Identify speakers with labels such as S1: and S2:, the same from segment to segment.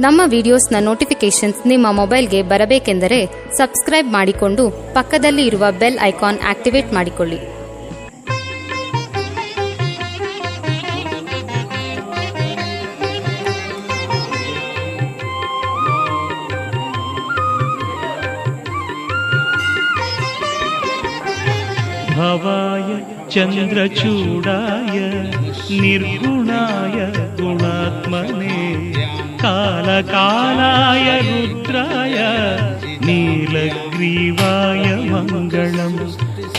S1: ನಮ್ಮ ವಿಡಿಯೋಸ್ನ ನೋಟಿಫಿಕೇಶನ್ಸ್ ನಿಮ್ಮ ಮೊಬೈಲ್ಗೆ ಬರಬೇಕೆಂದರೆ ಸಬ್ಸ್ಕ್ರೈಬ್ ಮಾಡಿಕೊಂಡು ಪಕ್ಕದಲ್ಲಿ ಇರುವ ಬೆಲ್ ಐಕಾನ್ ಆಕ್ಟಿವೇಟ್ ಮಾಡಿಕೊಳ್ಳಿ.
S2: ಭವಾಯ ಚಂದ್ರಚೂಡಾಯ ನಿರ್ಗುಣಾಯ ಗುಣಾತ್ಮನೇ ಕಾಲಕಾಲಾಯ ರುದ್ರಾಯ ನೀಲಗ್ರೀವಾಯ ಮಂಗಳಂ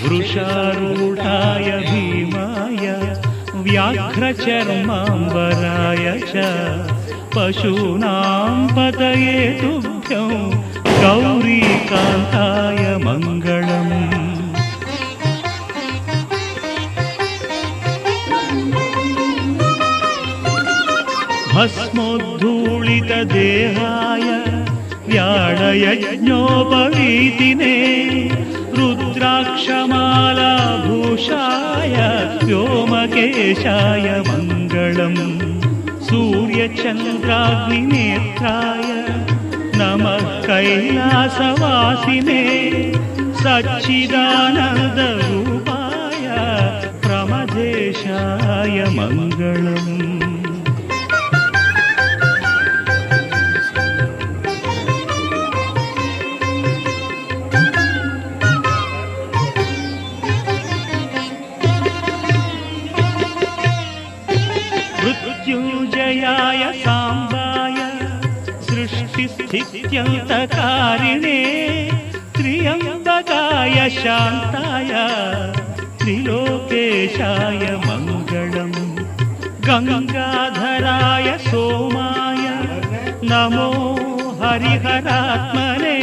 S2: ವೃಷಾರೂಢಾಯ ಭೀಮಾಯ ವ್ಯಾಘ್ರಚರ್ಮಾಂಬರಾಯ ಚ ಪಶೂನಾಂ ಪತಯೇ ತುಭ್ಯಂ ಗೌರೀಕಾಂತಾಯ ಮಂಗಳಂ. ಭಸ್ಮೋद्धೂಳಿತ ದೇಹಾಯ ವ್ಯಾಳಯಜ್ಞೋಪವೀತಿನೇ ರುದ್ರಾಕ್ಷಮಾಲಾಭೂಷಾಯ ವ್ಯೋಮಕೇಶಾಯ ಮಂಗಳಂ ಸೂರ್ಯಚಂದ್ರಾಗ್ನಿನೇತ್ರಾಯ ನಮಃ ಕೈಲಾಸವಾಸಿನೇ ಸಚ್ಚಿದಾನಂದರೂಪಾಯ ಪ್ರಮದೇಶಾಯ ಮಂಗಳಂ. मृत्युंजयाय सांबाय सृष्टिस्थित्यन्तकारिणे त्र्यम्बकाय शान्ताय त्रिलोकेशाय मङ्गलम्. गंगाधराय सोमाय नमो हरिहरात्मने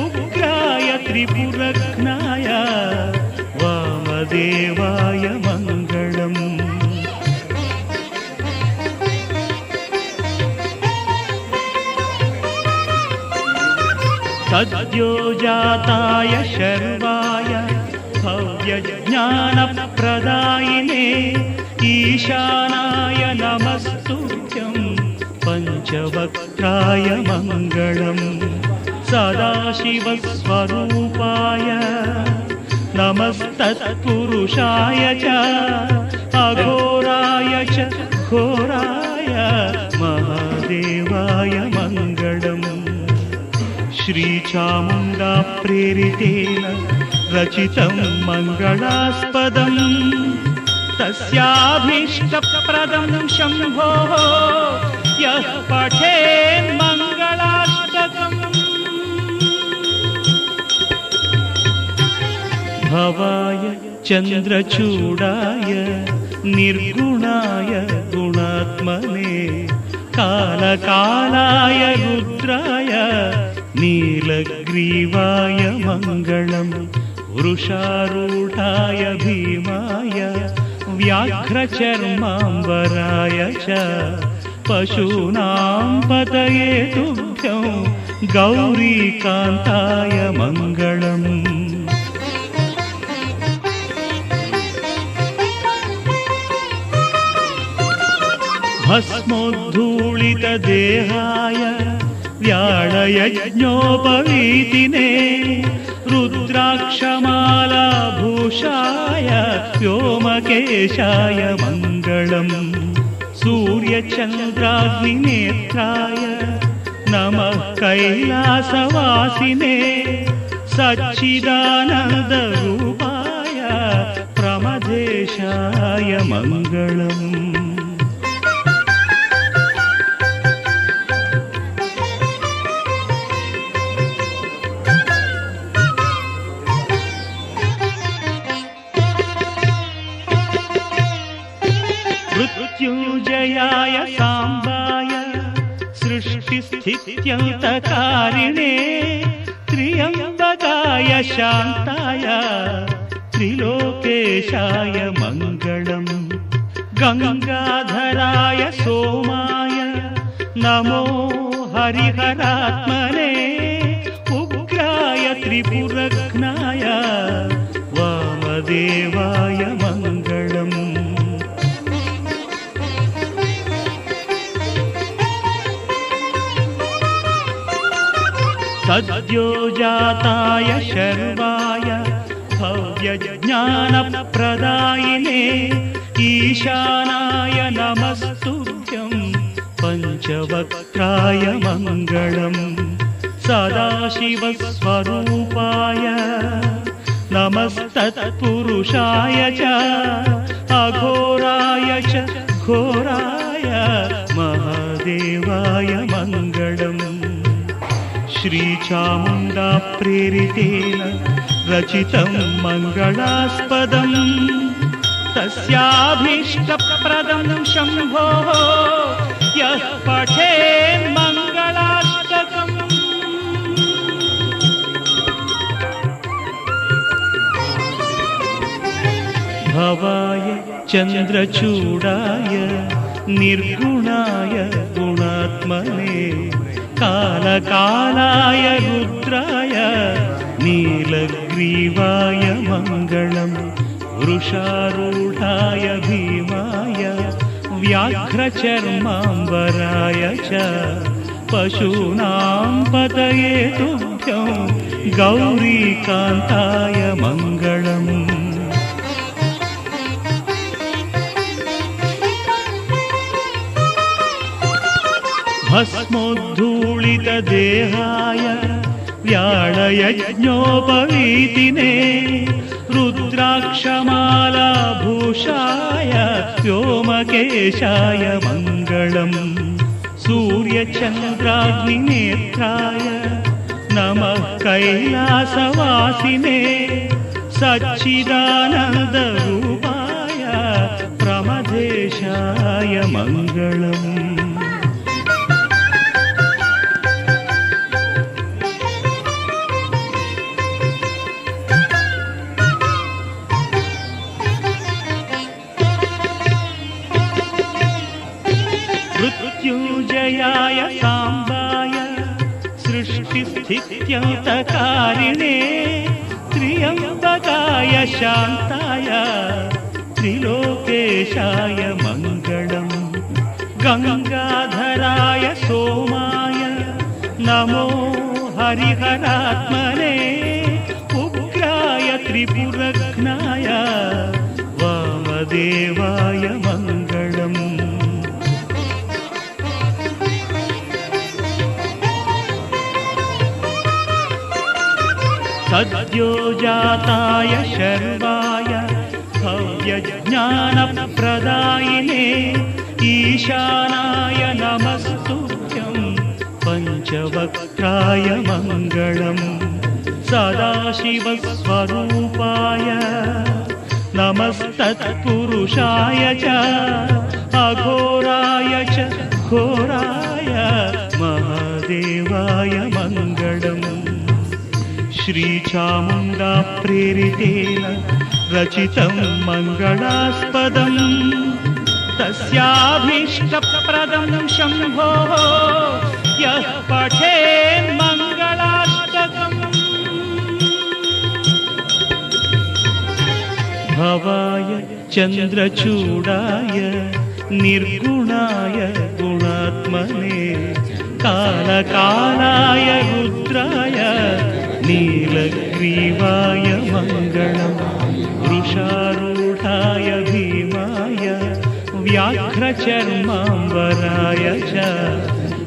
S2: उग्राय त्रिपुरघ्नाय वामदेवाय मङ्गलम्. सद्योजाताय शर्वाय भव्यज्ञानप्रदायिने ईशानाय नमस्तुभ्यं पञ्चवक्त्राय मङ्गलम्. सदाशिवस्वरूपाय नमस्तत्पुरुषाय च अघोराय च घोराय महादेवाय मङ्गलम्. श्रीचामुण्डा प्रेरितेन रचितं मङ्गलास्पदं तस्याभीष्टप्रदं शम्भोः यः पठेन् मङ्गलाष्टकम्. भवाय चन्द्रचूडाय निर्गुणाय गुणात्मने कालकालाय रुद्राय नीलग्रीवाय मंगलम वृषारूढाय भीमाय व्याघ्रचर्मांबराय च पशूनां पतये तुभ्यं गौरीकान्ताय मंगलम. भस्मोद्धूलित देहाय व्याळयज्ञोपवीतिने रुद्राक्षमालाभूषाय व्योमकेशाय मङ्गलम्. सूर्यचन्द्राग्निनेत्राय नमः कैलासवासिने सच्चिदानन्दरूपाय प्रमदेशाय मङ्गलम्. मृत्युंजयाय सांबाय सृष्टिस्थित्यन्तकारिणे त्र्यम्बकाय शान्ताय त्रिलोकेशाय मङ्गलम्. गंगाधराय सोमाय नमो हरिहरात्मने उग्राय त्रिपुरघ्नाय वामदेवाय मङ्गलम्. सद्योजाताय शर्वाय भव्यज्ञानप्रदायिने ईशानाय नमस्तुभ्यं पञ्चवक्त्राय मङ्गलम् सदाशिवस्वरूपाय नमस्तत्पुरुषाय च अघोराय च घोराय महादेवाय मङ्गलम् श्रीचामुण्डा प्रेरितेन रचितं मङ्गलास्पदम् तस्याभीष्टप्रदं शम्भोः यः पठेन् मङ्गलाष्टकम्। भवाय चन्द्रचूडाय निर्गुणाय गुणात्मने कालकालाय रुद्राय नीलग्रीवाय मङ्गलम् वृषारूढाय भीमाय व्याघ्रचर्माम्बराय च पशूनां पतये तुभ्यं गौरीकान्ताय मङ्गलम्। भस्मोद्धूलितदेहाय व्याळयज्ञोपवीतिने रुद्राक्षमालाभूषाय व्योमकेशाय मङ्गलम् सूर्यचन्द्राग्निनेत्राय नमः कैलासवासिने सच्चिदानन्दरूपाय प्रमदेशाय मङ्गलम्। मृत्युञ्जयाय साम्बाय सृष्टिस्थित्यन्तकारिणे त्र्यम्बकाय शान्ताय त्रिलोकेशाय मङ्गलम् गङ्गाधराय सोमाय नमो हरिहरात्मने उग्राय त्रिपुरघ्नाय वामदेवाय मङ्गलम्। सद्योजाताय शर्वाय भव्यज्ञानप्रदायिने ईशानाय नमस्तुभ्यं पञ्चवक्त्राय मङ्गलम् सदाशिवस्वरूपाय नमस्तत्पुरुषाय च अघोराय च घोराय महादेवाय मङ्गलम् श्रीचामुण्डा प्रेरितेन रचितं मङ्गलास्पदम् तस्याभीष्टप्रदं शम्भोः यः पठेन् मङ्गलाष्टकम्। भवाय चन्द्रचूडाय निर्गुणाय गुणात्मने कालकालाय रुद्राय नीलग्रीवाय मङ्गलम् वृषारूढाय भीमाय व्याघ्रचर्माम्बराय च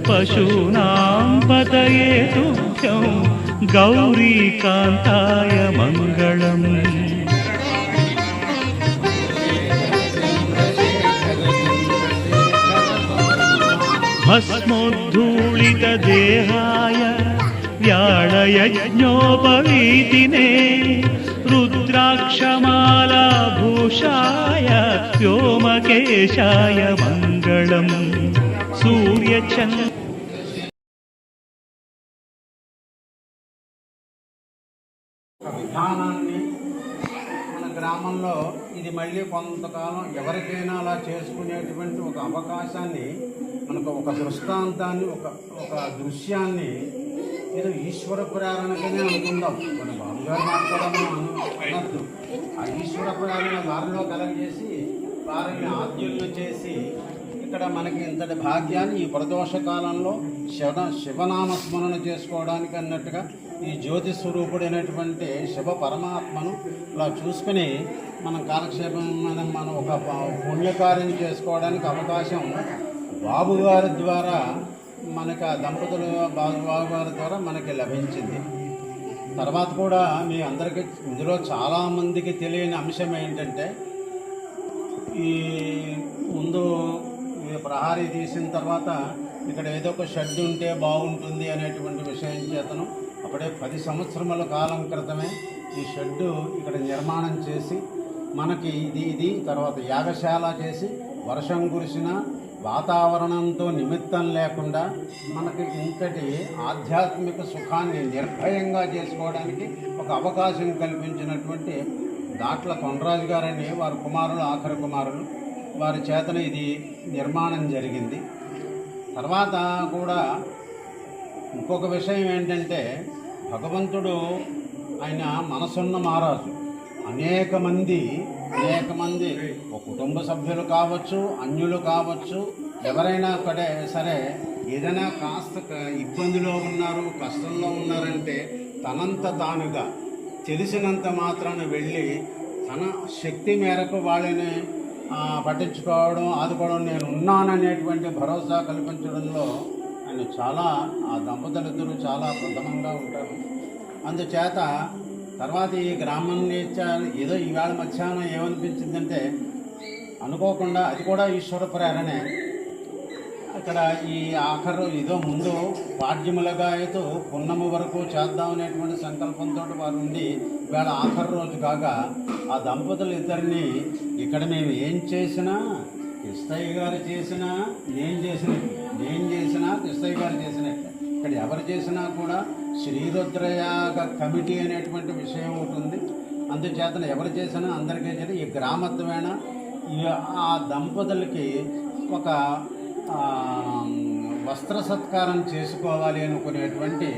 S2: पशूनां पतये तुभ्यं गौरीकान्ताय मङ्गलम्। भस्मोद्धूलितदेहाय व्याळयज्ञोपवीतिने रुद्राक्षमालाभूषाय व्योमकेशाय मङ्गलम् सूर्यचन्द्र
S3: విధానాన్ని మన గ్రామంలో ఇది మళ్ళీ కొంతకాలం ఎవరికైనా అలా చేసుకునేటువంటి ఒక అవకాశాన్ని మనకు ఒక దృష్టాంతాన్ని ఒక దృశ్యాన్ని ఏదో ఈశ్వర ప్రేరణకనే అనుకుందాం. మన బాబుగారు మాట్లాడమని అనద్దు. ఆ ఈశ్వర ప్రేరణ వారిలో కలగజేసి వారిని ఆద్యులను చేసి ఇక ఇక్కడ మనకి ఇంతటి భాగ్యాన్ని ఈ ప్రదోష కాలంలో శివనామస్మరణ చేసుకోవడానికి అన్నట్టుగా ఈ జ్యోతి స్వరూపుడైనటువంటి శివ పరమాత్మను ఇలా చూసుకుని మనం కాలక్షేపం మనం ఒక పుణ్యకార్యం చేసుకోవడానికి అవకాశం బాబు గారి ద్వారా మనకు ఆ దంపతులు బాబు గారి ద్వారా మనకి లభించింది. తర్వాత కూడా మీ అందరికీ ఇందులో చాలామందికి తెలియని అంశం ఏంటంటే ఈ ముందు ప్రహారీ తీసిన తర్వాత ఇక్కడ ఏదో ఒక షెడ్ ఉంటే బాగుంటుంది అనేటువంటి విషయం చేతను అప్పుడే 10 సంవత్సరముల కాలం క్రితమే ఈ షెడ్డు ఇక్కడ నిర్మాణం చేసి మనకి ఇది తర్వాత యాగశాల చేసి వర్షం కురిసిన వాతావరణంతో నిమిత్తం లేకుండా మనకి ఇంతటి ఆధ్యాత్మిక సుఖాన్ని నిర్భయంగా చేసుకోవడానికి ఒక అవకాశం కల్పించినటువంటి దాట్ల కొండరాజు గారని వారి కుమారులు ఆఖరి కుమారులు వారి చేతన ఇది నిర్మాణం జరిగింది. తర్వాత కూడా ఇంకొక విషయం ఏంటంటే భగవంతుడు ఆయన మనసున్న మహారాజు అనేక మంది ఒక కుటుంబ సభ్యులు కావచ్చు, అన్యులు కావచ్చు, ఎవరైనా ఒకటే సరే ఏదైనా కాస్త ఇబ్బందిలో ఉన్నారు, కష్టంలో ఉన్నారంటే తనంత తానుగా తెలిసినంత మాత్రాన వెళ్ళి తన శక్తి మేరకు వాళ్ళని పట్టించుకోవడం, ఆదుకోవడం, నేను ఉన్నాననేటువంటి భరోసా కల్పించడంలో ఆయన చాలా ఆ దంపతులిద్దరూ చాలా ప్రథమంగా ఉంటారు. అందుచేత తర్వాత ఈ గ్రామాన్ని ఏదో ఈవేళ మధ్యాహ్నం ఏమనిపించిందంటే అనుకోకుండా అది కూడా ఈశ్వర ప్రేరణే. ఇక్కడ ఈ ఆఖరు ఏదో ముందు పాడ్యములుగా అయితే పున్నము వరకు చేద్దామనేటువంటి సంకల్పంతో వారు ఉండి ఇవాళ ఆఖరి రోజు కాగా ఆ దంపతులు ఇద్దరిని ఇక్కడ మేము ఏం చేసినా కృష్ణయ్య గారు చేసినా నేను చేసినా కృష్ణయ్య గారు చేసినట్టే. ఇక్కడ ఎవరు చేసినా కూడా శ్రీరుద్రయాగ కమిటీ అనేటువంటి విషయం ఉంటుంది. అందుచేతన ఎవరు చేసినా అందరికీ చేసి ఈ గ్రామత్వమైన ఆ దంపతులకి ఒక వస్త్ర సత్కారం చేసుకోవాలి అనుకునేటువంటి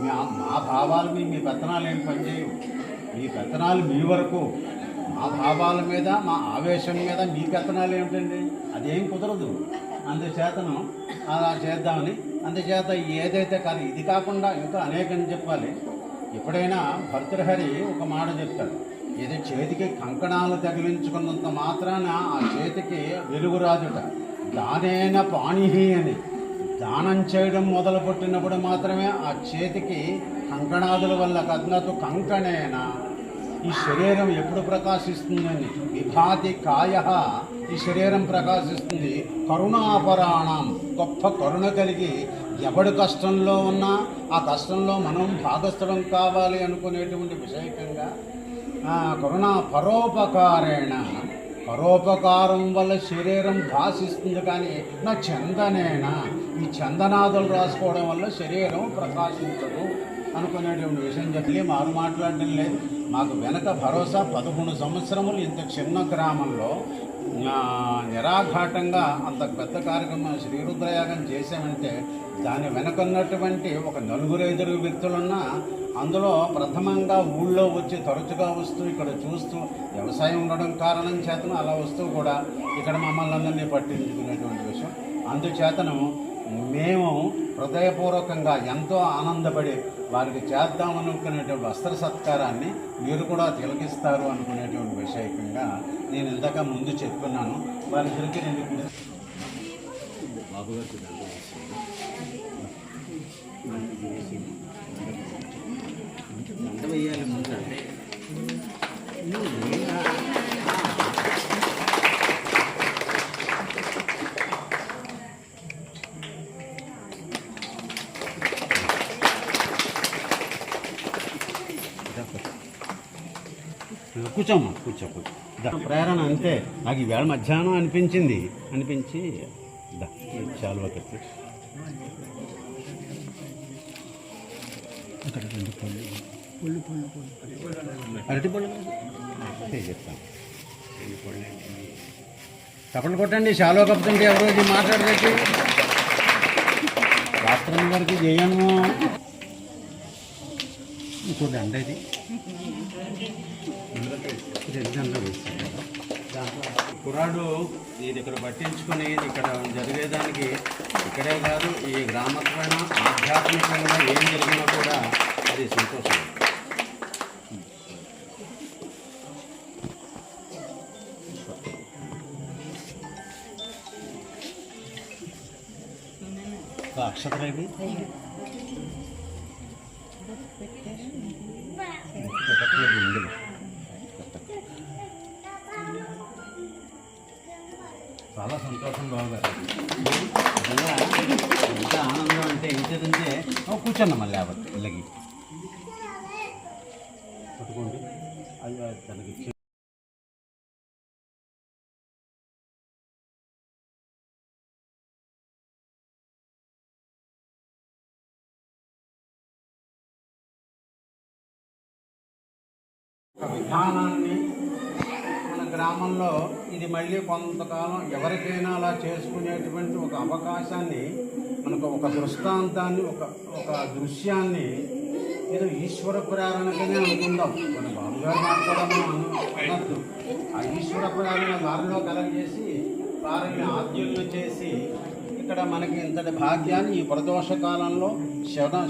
S3: మా భావాలు మీ పెత్తనాలు ఏం పనిచేయవు. మీ పెత్తనాలు మీ వరకు, మా భావాల మీద మా ఆవేశం మీద మీ పెత్తనాలు ఏమిటండి, అదేం కుదరదు. అందుచేతను అలా చేద్దామని అందుచేత ఏదైతే కాదు ఇది కాకుండా ఇంకా అనేకం చెప్పాలి. ఎప్పుడైనా భర్తృహరి ఒక మాట చెప్తాడు, ఏదో చేతికి కంకణాలు తగిలించుకున్నంత మాత్రాన ఆ చేతికి వెలుగు రాదుట. దానేన పాణిహి అని దానం చేయడం మొదలుపెట్టినప్పుడు మాత్రమే ఆ చేతికి కంకణాదుల వల్ల కద్నతు కంకణేన ఈ శరీరం ఎప్పుడు ప్రకాశిస్తుందని విభాతి కాయ ఈ శరీరం ప్రకాశిస్తుంది. కరుణాపరాణం గొప్ప కరుణ కలిగి ఎవడు కష్టంలో ఉన్నా ఆ కష్టంలో మనం భాగస్థలం కావాలి అనుకునేటువంటి విషయకంగా కరుణా పరోపకారేణ పరోపకారం వల్ల శరీరం భాషిస్తుంది. కానీ నా చందనేనా ఈ చందనాదులు రాసుకోవడం వల్ల శరీరం ప్రకాశించదు అనుకునేటువంటి విషయం చెప్పి మారు మాట్లాడడం లేదు. మాకు వెనక భరోసా 11 సంవత్సరములు ఇంత చిన్న గ్రామంలో నిరాఘాటంగా అంత పెద్ద కార్యక్రమం శ్రీరుద్రయాగం చేసామంటే దాని వెనకన్నటువంటి ఒక 4-5 వ్యక్తులున్నా అందులో ప్రథమంగా ఊళ్ళో వచ్చి తరచుగా వస్తూ ఇక్కడ చూస్తూ వ్యవసాయం ఉండడం కారణం చేతను అలా వస్తూ కూడా ఇక్కడ మమ్మల్ని అందరినీ పట్టించుకునేటువంటి విషయం. అందుచేతను మేము హృదయపూర్వకంగా ఎంతో ఆనందపడి వారికి చేద్దామనుకునేటువంటి వస్త్ర సత్కారాన్ని మీరు కూడా తిలకిస్తారు అనుకునేటువంటి విషయకంగా నేను ఇంతగా ముందు చెప్పుకున్నాను. వారిద్దరికి నేను బాబుగారికి దండ వేయాలి ముందు. కూర్చోమ్మా కూర్చో. ప్రేరణ అంతే. నాకు ఈవేళ మధ్యాహ్నం అనిపించి చాలా ఒకటి అరటి పళ్ళు చెప్తాను. తప్పని కొట్టండి. శాలో కప్పుతుంటే ఎవరోజు మాట్లాడలేదు. శాస్త్రం గారికి చేయను. ఇంకోటి అండి ఇది 2 గంటలు వేస్తాను దాంట్లో కుర్రాడు ఇది ఇక్కడ పట్టించుకొని ఇక్కడ జరిగేదానికి ఇక్కడే కాదు ఈ గ్రామత్వైన ఆధ్యాత్మికంగా ఏం జరిగినా కూడా అది సంతోషం. అక్షతరేవి చాలా సంతోషం బాగుగారు. ఎంత ఆనందం అంటే ఇంకేదంటే కూర్చోండి మళ్ళీ లేకపోతే ఇళ్ళకి పట్టుకోండి. అది తనకి ఒక విధానాన్ని మన గ్రామంలో ఇది మళ్ళీ కొంతకాలం ఎవరికైనా అలా చేసుకునేటువంటి ఒక అవకాశాన్ని మనకు ఒక దృష్టాంతాన్ని ఒక దృశ్యాన్ని ఏదో ఈశ్వర ప్రేరణకనే అనుకుందాం. మన బాబుగారు మాట్లాడడం అనద్దు. ఆ ఈశ్వర ప్రేరణ వారిలో కలగజేసి వారిని ఆద్యులను చేసి ఇక్కడ మనకి ఇంతటి భాగ్యాన్ని ఈ ప్రదోష కాలంలో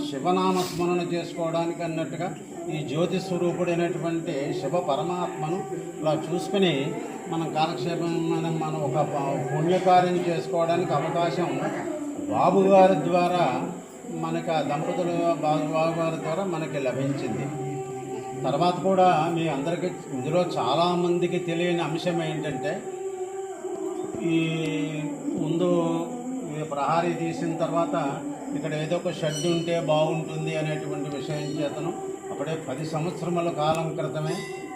S3: శివనామస్మరణ చేసుకోవడానికి అన్నట్టుగా ఈ జ్యోతి స్వరూపుడైనటువంటి శివ పరమాత్మను ఇలా చూసుకుని మనం కాలక్షేపం మనం ఒక పుణ్యకార్యం చేసుకోవడానికి అవకాశం బాబుగారి ద్వారా మనకి ఆ దంపతులు బాబుగారి ద్వారా మనకి లభించింది. తర్వాత కూడా మీ అందరికీ ఇందులో చాలామందికి తెలియని అంశం ఏంటంటే ఈ ముందు ప్రహారీ తీసిన తర్వాత ఇక్కడ ఏదో ఒక షెడ్ ఉంటే బాగుంటుంది అనేటువంటి విషయం చేతను అప్పుడే 10 సంవత్సరముల కాలం క్రితమే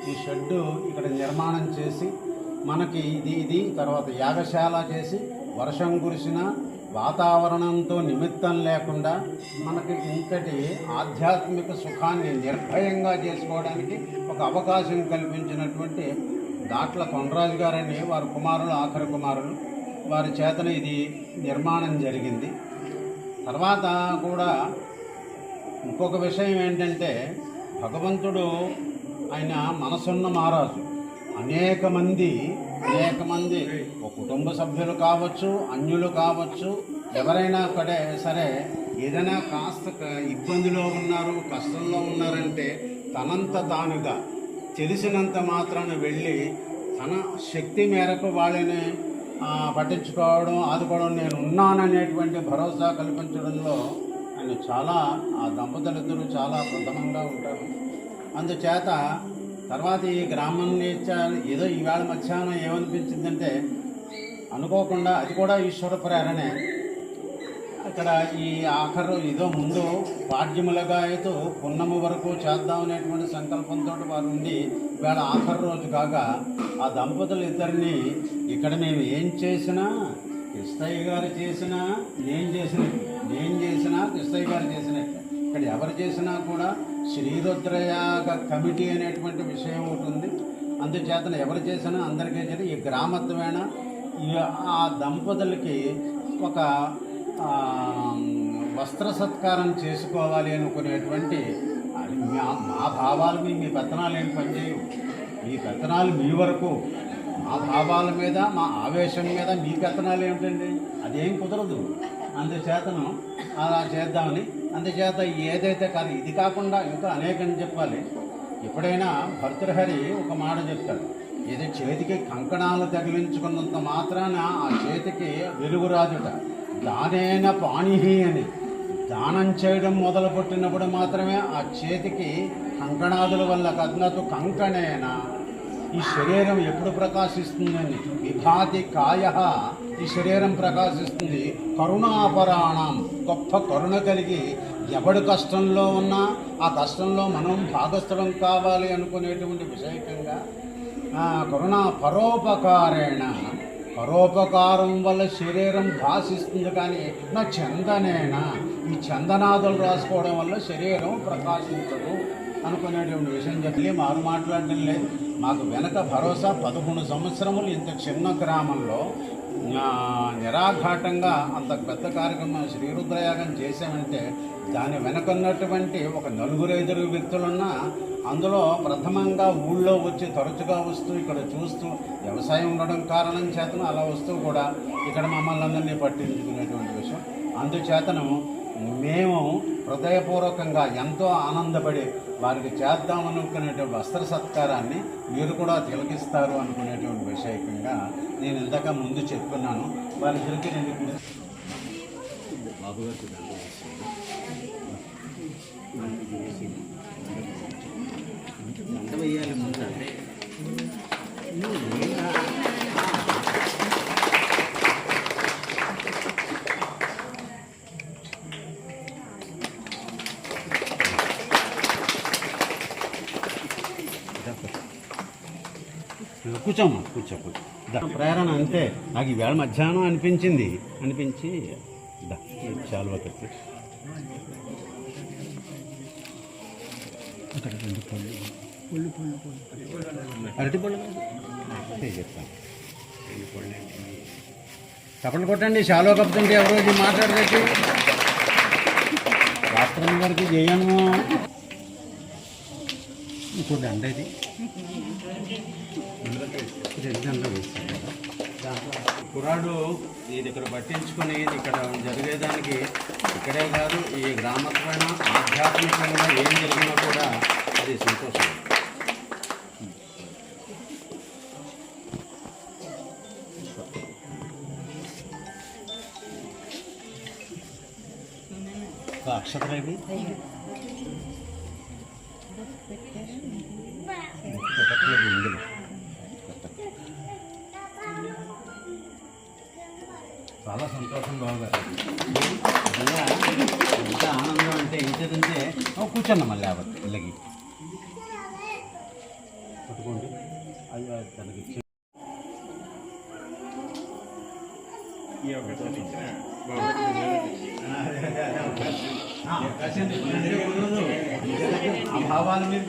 S3: ఈ షెడ్డు ఇక్కడ నిర్మాణం చేసి మనకి ఇది తర్వాత యాగశాల చేసి వర్షం కురిసిన వాతావరణంతో నిమిత్తం లేకుండా మనకి ఇంతటి ఆధ్యాత్మిక సుఖాన్ని నిర్భయంగా చేసుకోవడానికి ఒక అవకాశం కల్పించినటువంటి దాట్ల కొండరాజు గారని వారి కుమారులు ఆఖరి కుమారులు వారి చేతన ఇది నిర్మాణం జరిగింది. తర్వాత కూడా ఇంకొక విషయం ఏంటంటే భగవంతుడు ఆయన మనసున్న మహారాజు అనేక మంది ఒక కుటుంబ సభ్యులు కావచ్చు, అన్యులు కావచ్చు, ఎవరైనా సరే ఏదైనా కాస్త ఇబ్బందిలో ఉన్నారు, కష్టంలో ఉన్నారంటే తనంత తానుగా తెలిసినంత మాత్రాన వెళ్ళి తన శక్తి మేరకు వాళ్ళని పట్టించుకోవడం, ఆదుకోవడం, నేను ఉన్నాననేటువంటి భరోసా కల్పించడంలో ఆయన చాలా ఆ దంపతులిద్దరూ చాలా ప్రథమంగా ఉంటారు. అందుచేత తర్వాత ఈ గ్రామం ఏదో ఈవేళ మధ్యాహ్నం ఏమనిపించిందంటే అనుకోకుండా అది కూడా ఈశ్వర ప్రేరణే. ఇక్కడ ఈ ఆఖరు ఏదో ముందు పాడ్యములుగా అయితే పున్నము వరకు చేద్దామనేటువంటి సంకల్పంతో వారు ఉండి ఇవాళ ఆఖరి రోజు కాగా ఆ దంపతులు ఇద్దరిని ఇక్కడ మేము ఏం చేసినా కృష్ణయ్య గారు చేసినా నేను చేసినా కృష్ణయ్య గారు చేసినట్టు ఇక్కడ ఎవరు చేసినా కూడా శ్రీరుద్రయాగ కమిటీ అనేటువంటి విషయం ఉంటుంది. అందుచేతన ఎవరు చేసినా అందరికీ చేసి ఈ గ్రామత్వేణ ఆ దంపతులకి ఒక వస్త్ర సత్కారం చేసుకోవాలి అనుకునేటువంటి మా భావాలు మీ పెత్తనాలు ఏం పనిచేయవు. మీ పెత్తనాలు మీ వరకు, మా భావాల మీద మా ఆవేశం మీద మీ పెత్తనాలు ఏమిటండి, అదేం కుదరదు. అందుచేతను అలా చేద్దామని అందుచేత ఏదైతే కాదు ఇది కాకుండా ఇంకా అనేకం చెప్పాలి. ఎప్పుడైనా భర్తృహరి ఒక మాట చెప్తాడు, ఏదో చేతికి కంకణాలు తగిలించుకున్నంత మాత్రాన ఆ చేతికి వెలుగురాజుట. దానేన పాణిహి అని దానం చేయడం మొదలుపెట్టినప్పుడు మాత్రమే ఆ చేతికి కంకణాదుల వల్ల కద్నతు కంకణేన ఈ శరీరం ఎప్పుడు ప్రకాశిస్తుందని విభాతి కాయ ఈ శరీరం ప్రకాశిస్తుంది. కరుణాపరాణం గొప్ప కరుణ కలిగి ఎవడు కష్టంలో ఉన్నా ఆ కష్టంలో మనం భాగస్థలం కావాలి అనుకునేటువంటి విషయకంగా కరుణా పరోపకారేణ పరోపకారం వల్ల శరీరం భాషిస్తుంది. కానీ నా చందనేనా ఈ చందనాదులు రాసుకోవడం వల్ల శరీరం ప్రకాశించదు అనుకునేటువంటి విషయం చెప్పి మారు మాట్లాడడం లేదు. మాకు వెనక భరోసా 11 సంవత్సరములు ఇంత చిన్న గ్రామంలో నిరాఘాటంగా అంత పెద్ద కార్యక్రమం శ్రీరుద్రయాగం చేసామంటే దాని వెనకున్నటువంటి ఒక నలుగురు 5 వ్యక్తులున్నా అందులో ప్రథమంగా ఊళ్ళో వచ్చి తరచుగా వస్తూ ఇక్కడ చూస్తూ వ్యవసాయం ఉండడం కారణం చేతను అలా వస్తూ కూడా ఇక్కడ మమ్మల్ని అందరినీ పట్టించుకునేటువంటి విషయం. అందుచేతను మేము హృదయపూర్వకంగా ఎంతో ఆనందపడి వారికి చేద్దామనుకునేటువంటి వస్త్ర సత్కారాన్ని మీరు కూడా తిలకిస్తారు అనుకునేటువంటి విషయకంగా నేను ఇందాక ముందు చెప్పుకున్నాను. వారిద్దరికి నేను బాబు గారికి దండ వేయాలి ముందు అంటే కూర్చోమ్మా కూర్చో. ప్రేరణ అంతే. నాకు ఈవేళ మధ్యాహ్నం అనిపించి చాలా కట్టి అరటిపళ్ళు చెప్తాను. చప్పట్లు కొట్టండి. శాలో కప్పుతుంటే ఎవరో మాట్లాడవచ్చు. శాస్త్రం గారికి చేయను. ఇంకో దండ ఇది కుర్రాడు ఇది ఇక్కడ పట్టించుకొని ఇక్కడ జరిగేదానికి ఇక్కడే కాదు ఈ గ్రామత్వైన ఆధ్యాత్మికంగా ఏం జరిగినా కూడా అది సంతోషం. అక్షతరేవి ఇందులో చాలా సంతోషం బాగుగారు. ఎంత ఆనందం అంటే ఇంతదంటే కూర్చోండి మళ్ళీ ఇళ్ళకి పట్టుకోండి. అయ్యో తనకి ఆ భావాల మీద